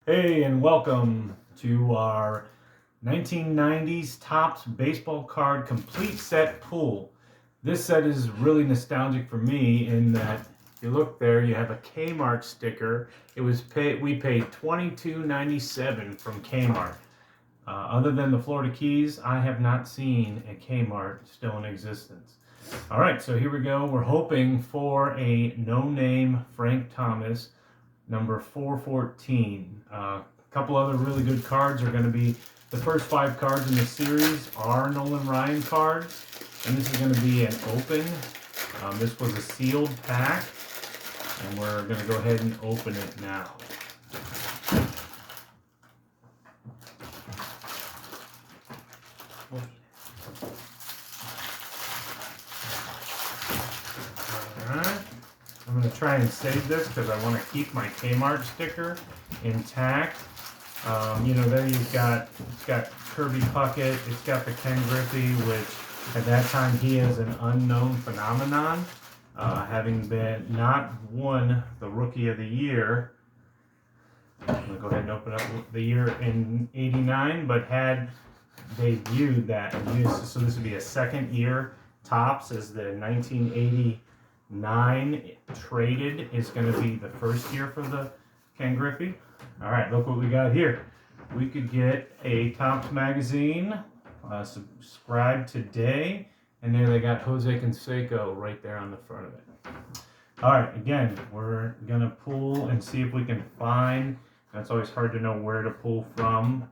Hey, and welcome to our 1990s Topps baseball card complete set pool. This set is really nostalgic for me in that if you look there, you have a Kmart sticker. We paid $22.97 from Kmart. Other than the Florida Keys, I have not seen a Kmart still in existence. All right, so here we go. We're hoping for a no-name Frank Thomas, number 414. A couple other really good cards are going to be the first 5 cards in the series are Nolan Ryan cards, and this is going to be an open. This was a sealed pack, and we're going to go ahead and open it now. Alright, I'm going to try and save this because I want to keep my Kmart sticker intact. There it's got Kirby Puckett, it's got the Ken Griffey, which at that time he is an unknown phenomenon, having been not won the Rookie of the Year. I'm going to go ahead and open up the year in '89, but had debuted that. So this would be a second year. Topps as the 1989 traded is going to be the first year for the Ken Griffey. All right, look what we got here. We could get a Topps magazine, subscribe today, and there they got Jose Canseco right there on the front of it. All right, again, we're gonna pull and see if we can find. It's always hard to know where to pull from.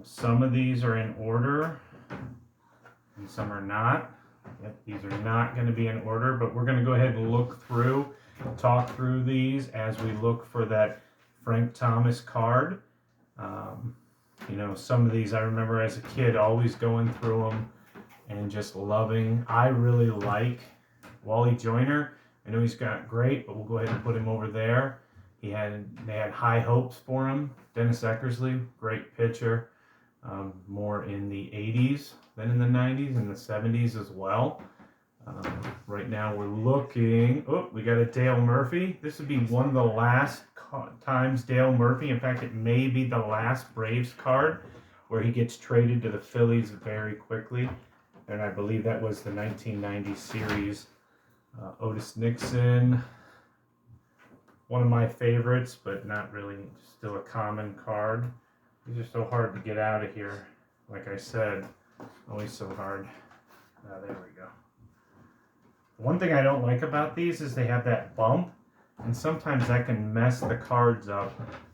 Some of these are in order, and some are not. Yep, these are not going to be in order, but we're going to go ahead and look through, talk through these as we look for that Frank Thomas card. Some of these I remember as a kid always going through them and just loving. I really like Wally Joyner. I know he's got great, but we'll go ahead and put him over there. They had high hopes for him. Dennis Eckersley, great pitcher. More in the 80s than in the 90s and the 70s as well. Right now we're looking, we got a Dale Murphy. This would be one of the last times Dale Murphy, in fact it may be the last Braves card where he gets traded to the Phillies very quickly, and I believe that was the 1990 series. Otis Nixon, one of my favorites, but not really, still a common card. These are so hard to get out of here. Like I said, always so hard. There we go. One thing I don't like about these is they have that bump, and sometimes that can mess the cards up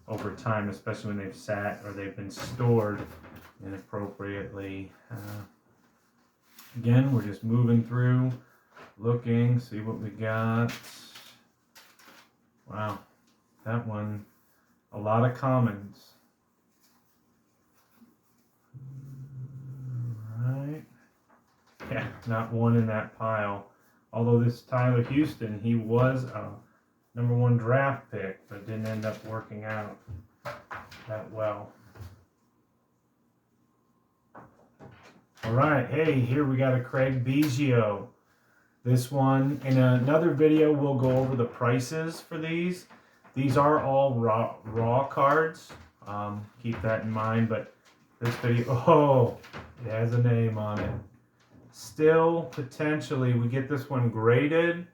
over time, especially when they've sat or they've been stored inappropriately. Again, we're just moving through, looking, see what we got. Wow, that one, a lot of commons. Right. Yeah, not one in that pile. Although this Tyler Houston, he was a #1 draft pick, but didn't end up working out that well. All right, hey, here we got a Craig Biggio. This one, in another video, we'll go over the prices for these. These are all raw cards. Keep that in mind, but this video, it has a name on it. Still, potentially, we get this one graded.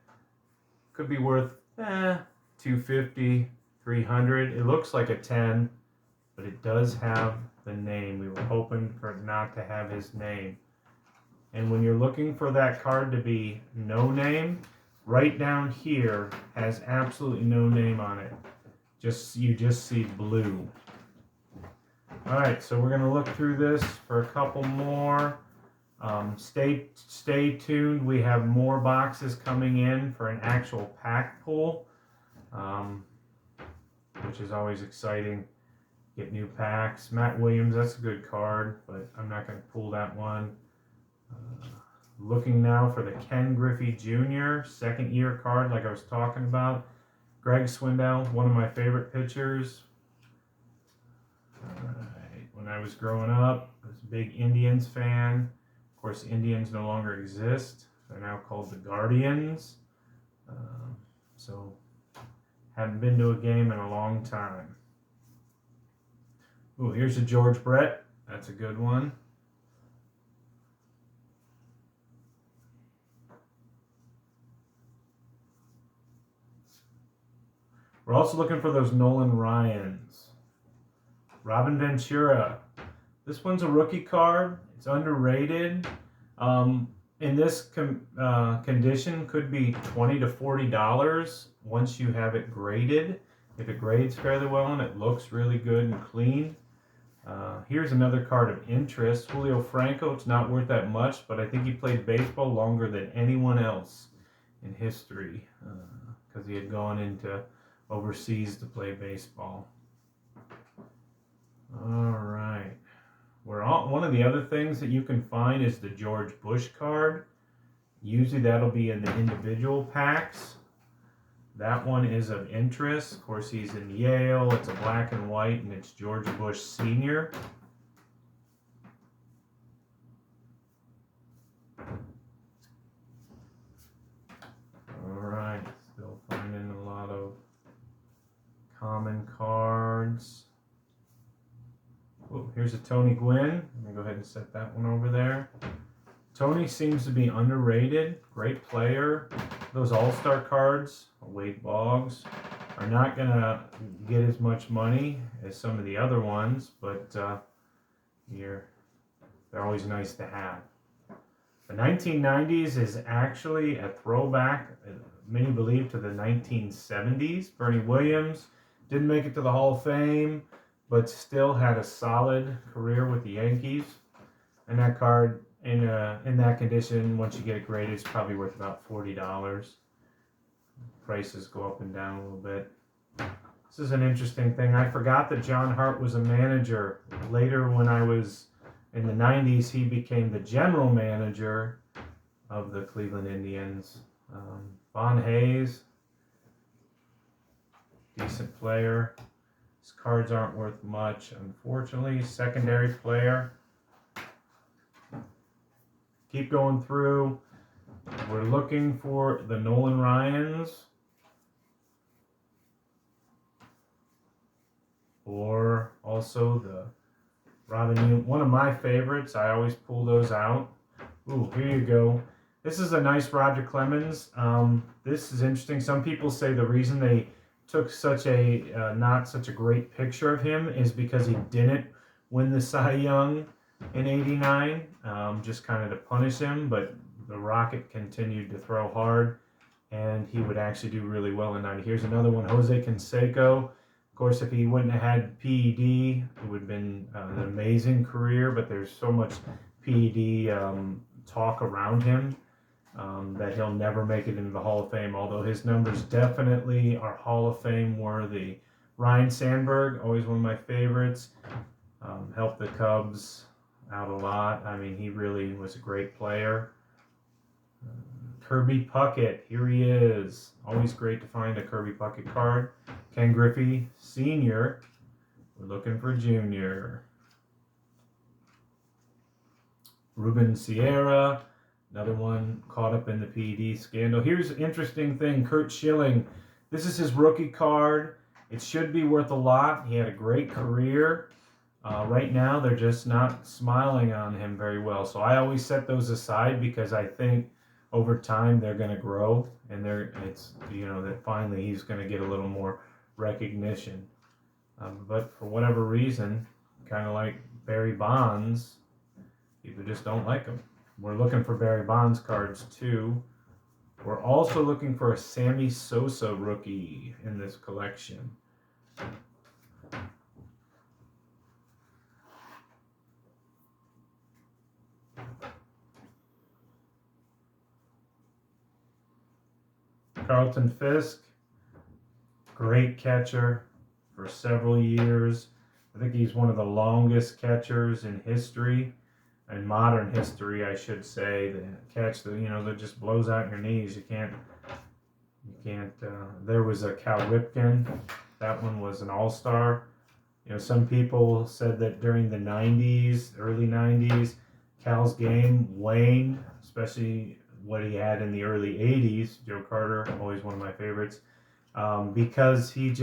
Could be worth $250, $300. It looks like a 10, but it does have the name. We were hoping for it not to have his name. And when you're looking for that card to be no name, right down here has absolutely no name on it. You just see blue. All right, so we're gonna look through this for a couple more. Stay tuned. We have more boxes coming in for an actual pack pull, which is always exciting. Get new packs. Matt Williams, that's a good card, but I'm not going to pull that one. Looking now for the Ken Griffey Jr. second year card, like I was talking about. Greg Swindell, one of my favorite pitchers. All right. When I was growing up, I was a big Indians fan. Of course, Indians no longer exist. They're now called the Guardians. So, haven't been to a game in a long time. Ooh, here's a George Brett. That's a good one. We're also looking for those Nolan Ryans. Robin Ventura. This one's a rookie card. It's underrated. In this condition, could be $20 to $40 once you have it graded. If it grades fairly well and it looks really good and clean. Here's another card of interest. Julio Franco. It's not worth that much, but I think he played baseball longer than anyone else in history because he had gone into overseas to play baseball. All right. One of the other things that you can find is the George Bush card. Usually that'll be in the individual packs. That one is of interest. Of course, he's in Yale. It's a black and white, and it's George Bush Sr. All right. Still finding a lot of common cards. Oh, here's a Tony Gwynn. Let me go ahead and set that one over there. Tony seems to be underrated. Great player. Those all-star cards, Wade Boggs, are not going to get as much money as some of the other ones, but they're always nice to have. The 1990s is actually a throwback, many believe, to the 1970s. Bernie Williams didn't make it to the Hall of Fame, but still had a solid career with the Yankees. And that card, in that condition, once you get it graded, it's probably worth about $40. Prices go up and down a little bit. This is an interesting thing. I forgot that John Hart was a manager. Later, when I was in the 90s, he became the general manager of the Cleveland Indians. Von Hayes, decent player. His cards aren't worth much, unfortunately. Secondary player. Keep going through. We're looking for the Nolan Ryans. Or also the Robin Yount. One of my favorites. I always pull those out. Ooh, here you go. This is a nice Roger Clemens. This is interesting. Some people say the reason they took such a not such a great picture of him is because he didn't win the Cy Young in '89, just kind of to punish him. But the Rocket continued to throw hard, and he would actually do really well in '90. Here's another one, Jose Canseco. Of course, if he wouldn't have had PED, it would have been an amazing career. But there's so much PED talk around him that he'll never make it into the Hall of Fame, although his numbers definitely are Hall of Fame worthy. Ryne Sandberg, always one of my favorites, helped the Cubs out a lot. I mean, he really was a great player. Kirby Puckett, here he is. Always great to find a Kirby Puckett card. Ken Griffey Sr., we're looking for Junior. Ruben Sierra, another one caught up in the PED scandal. Here's an interesting thing. Curt Schilling. This is his rookie card. It should be worth a lot. He had a great career. Right now, they're just not smiling on him very well. So I always set those aside because I think over time they're going to grow, and that finally he's going to get a little more recognition. But for whatever reason, kind of like Barry Bonds, people just don't like him. We're looking for Barry Bonds cards too. We're also looking for a Sammy Sosa rookie in this collection. Carlton Fisk, great catcher for several years. I think he's one of the longest catchers in history. In modern history, I should say. The catch that just blows out your knees. You can't. There was a Cal Ripken. That one was an all-star. Some people said that during the early 90s, Cal's game waned, especially what he had in the early 80s. Joe Carter, always one of my favorites. because he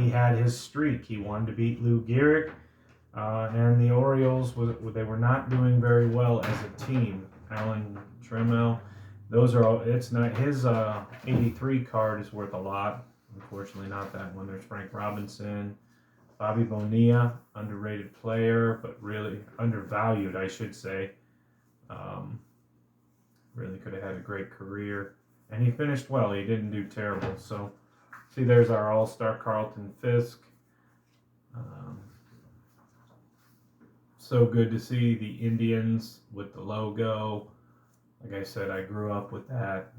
had his streak. He wanted to beat Lou Gehrig, and the Orioles they were not doing very well as a team. Alan Trammell, those are all. It's not his 83 card is worth a lot. Unfortunately, not that one. There's Frank Robinson, Bobby Bonilla, underrated player, but really undervalued, I should say. Really could have had a great career. And he finished well. He didn't do terrible. So, see, there's our all-star Carlton Fisk. So good to see the Indians with the logo. Like I said, I grew up with that.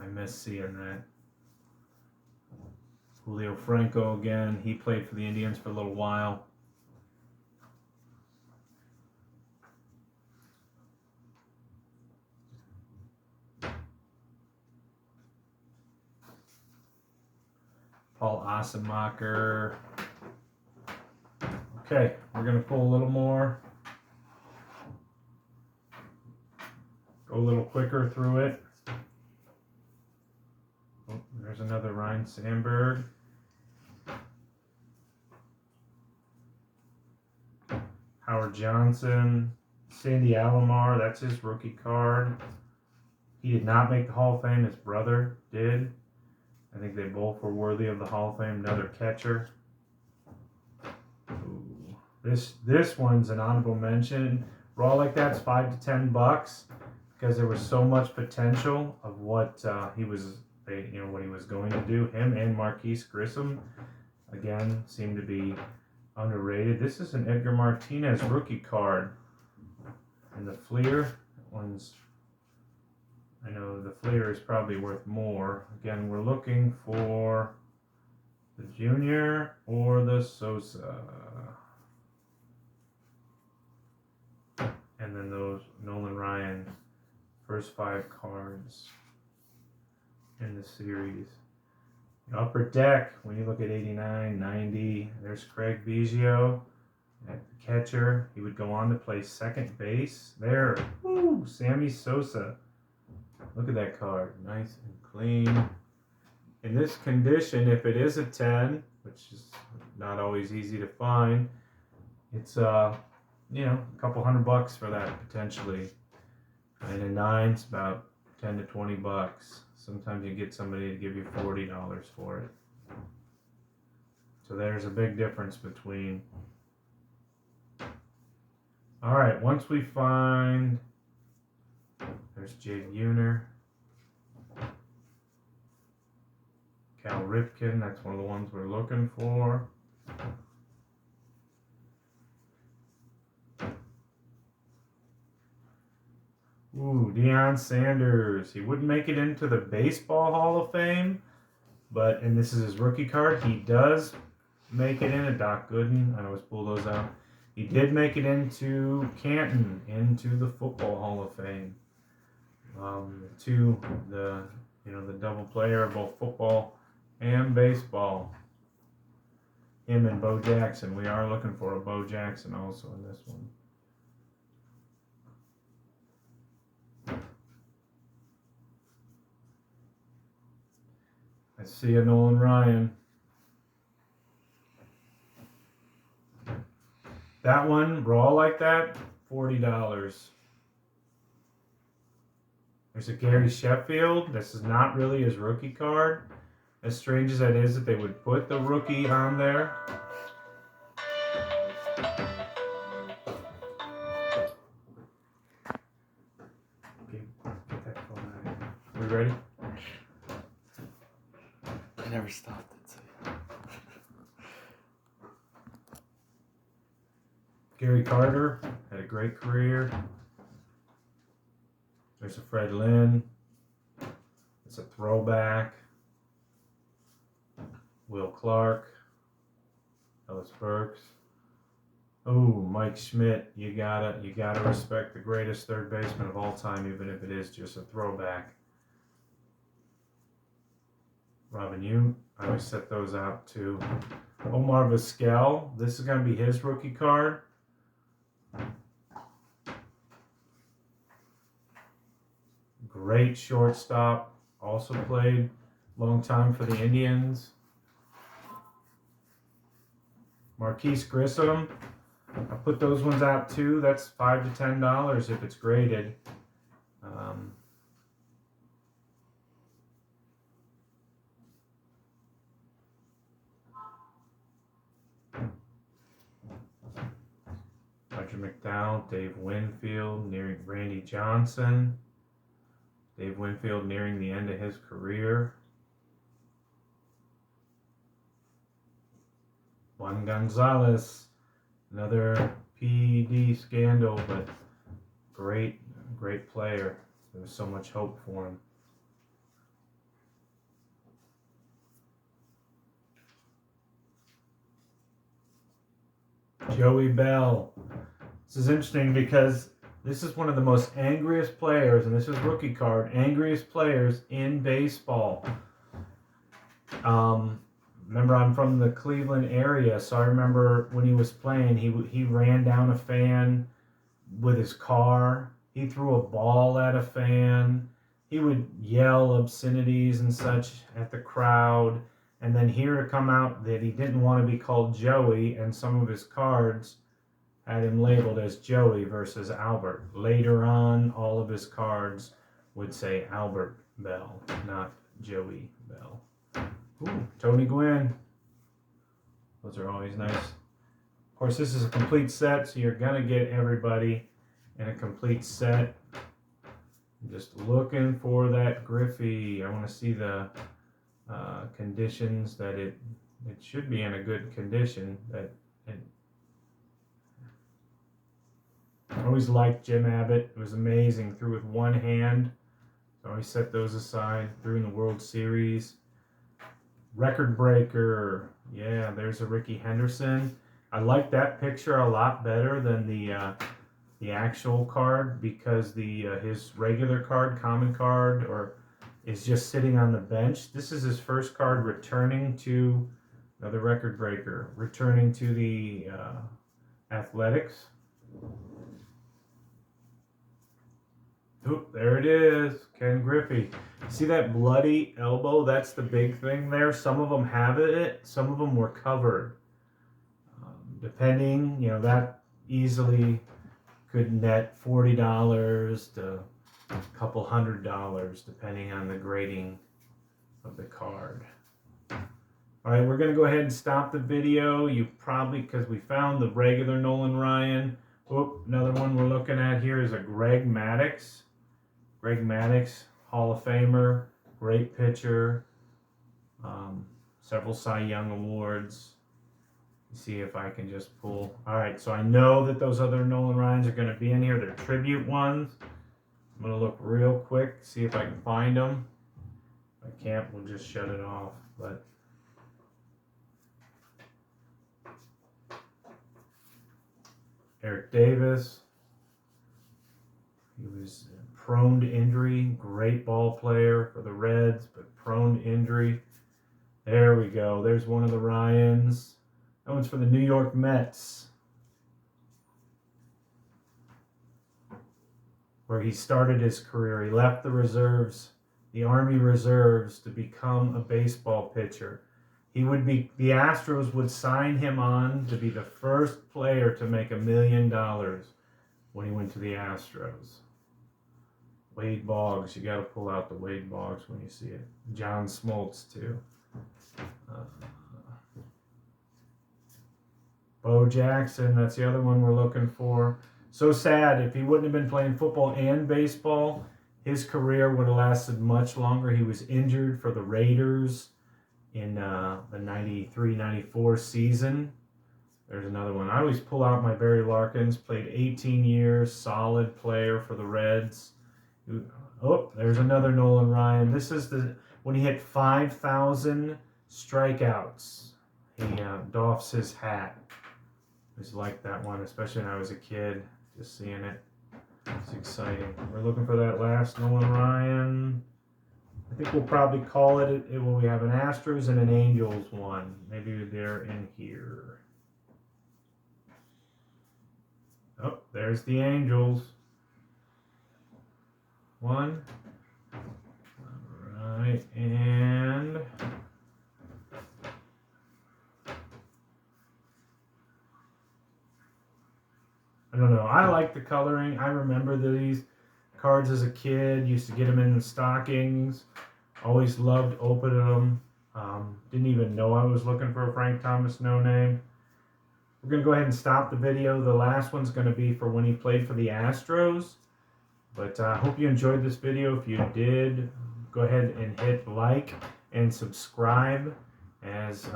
I miss seeing that. Julio Franco again. He played for the Indians for a little while. Paul Assenmacher. Okay, we're going to pull a little more. Go a little quicker through it. Oh, there's another Ryne Sandberg. Howard Johnson. Sandy Alomar, that's his rookie card. He did not make the Hall of Fame. His brother did. I think they both were worthy of the Hall of Fame. Another catcher. Ooh. This one's an honorable mention. Raw like that's $5 to $10 because there was so much potential of what he was going to do. Him and Marquise Grissom again seem to be underrated. This is an Edgar Martinez rookie card. And the Fleer one's, I know the Fleer is probably worth more. Again, we're looking for the Junior or the Sosa. And then those Nolan Ryan first 5 cards in the series. The upper deck, when you look at 89, 90, there's Craig Biggio at the catcher. He would go on to play second base. There, woo, Sammy Sosa. Look at that card, nice and clean. In this condition, if it is a 10, which is not always easy to find, it's a couple $100 for that potentially. And a 9's about 10 to 20 bucks. Sometimes you get somebody to give you $40 for it. So there's a big difference between. All right, once we find, there's Jay Buhner, Cal Ripken. That's one of the ones we're looking for. Ooh, Deion Sanders. He wouldn't make it into the Baseball Hall of Fame, and this is his rookie card. He does make it in. Doc Gooden. I always pull those out. He did make it into Canton, into the Football Hall of Fame. The double player of both football and baseball. Him and Bo Jackson. We are looking for a Bo Jackson also in this one. I see a Nolan Ryan. That one, raw like that, $40. There's a Gary Sheffield. This is not really his rookie card. As strange as that is that they would put the rookie on there. Okay, get that phone out of here. We ready? I never stopped it. So. Gary Carter had a great career. There's a Fred Lynn. It's a throwback. Will Clark. Ellis Burks. Oh, Mike Schmidt. You gotta respect the greatest third baseman of all time, even if it is just a throwback. Robin Yount. I always set those out too. Omar Vizquel. This is gonna be his rookie card. Great shortstop. Also played long time for the Indians. Marquise Grissom. I put those ones out too. That's $5 to $10 if it's graded. Roger McDowell, Dave Winfield, nearing Randy Johnson. Dave Winfield nearing the end of his career. Juan Gonzalez, another PED scandal, but great player. There was so much hope for him. Joey Bell. This is interesting because this is one of the most angriest players, and this is rookie card, angriest players in baseball. Remember, I'm from the Cleveland area, so I remember when he was playing, he ran down a fan with his car. He threw a ball at a fan. He would yell obscenities and such at the crowd. And then here to come out that he didn't want to be called Joey, and some of his cards had him labeled as Joey versus Albert. Later on, all of his cards would say Albert Bell, not Joey Bell. Ooh, Tony Gwynn. Those are always nice. Of course, this is a complete set, so you're going to get everybody in a complete set. I'm just looking for that Griffey. I want to see the conditions that it should be in a good condition. I always liked Jim Abbott. It was amazing. Threw with one hand. So I always set those aside. Threw in the World Series. Record breaker. Yeah, there's a Ricky Henderson. I like that picture a lot better than the actual card, because his regular card, common card, is just sitting on the bench. This is his first card returning to another record breaker, returning to the Athletics. Oop, there it is, Ken Griffey. See that bloody elbow? That's the big thing there. Some of them have it, some of them were covered. Depending, that easily could net $40 to a couple $100, depending on the grading of the card. All right, we're going to go ahead and stop the video. You probably, because we found the regular Nolan Ryan. Oop, another one we're looking at here is a Greg Maddux. Greg Maddux, Hall of Famer, great pitcher, several Cy Young awards. See if I can just pull. All right, so I know that those other Nolan Ryans are going to be in here. They're tribute ones. I'm going to look real quick, see if I can find them. If I can't, we'll just shut it off. But Eric Davis. He was prone to injury. Great ball player for the Reds, but prone to injury. There we go. There's one of the Ryans. That one's for the New York Mets, where he started his career. He left the reserves, the Army reserves, to become a baseball pitcher. The Astros would sign him on to be the first player to make $1 million when he went to the Astros. Wade Boggs, you got to pull out the Wade Boggs when you see it. John Smoltz too. Bo Jackson, that's the other one we're looking for. So sad. If he wouldn't have been playing football and baseball, his career would have lasted much longer. He was injured for the Raiders in the 93-94 season. There's another one. I always pull out my Barry Larkins. Played 18 years, solid player for the Reds. Oh, there's another Nolan Ryan. This is when he hit 5,000 strikeouts. He doffs his hat. I just like that one, especially when I was a kid, just seeing it. It's exciting. We're looking for that last Nolan Ryan. I think we'll probably call it when we have an Astros and an Angels one. Maybe they're in here. Oh, there's the Angels. One. All right, and I don't know. I like the coloring. I remember these cards as a kid. Used to get them in the stockings. Always loved opening them. Didn't even know I was looking for a Frank Thomas No Name. We're going to go ahead and stop the video. The last one's going to be for when he played for the Astros. But I hope you enjoyed this video. If you did, go ahead and hit like and subscribe as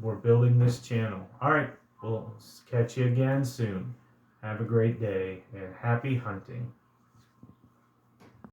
we're building this channel. All right, we'll catch you again soon. Have a great day and happy hunting.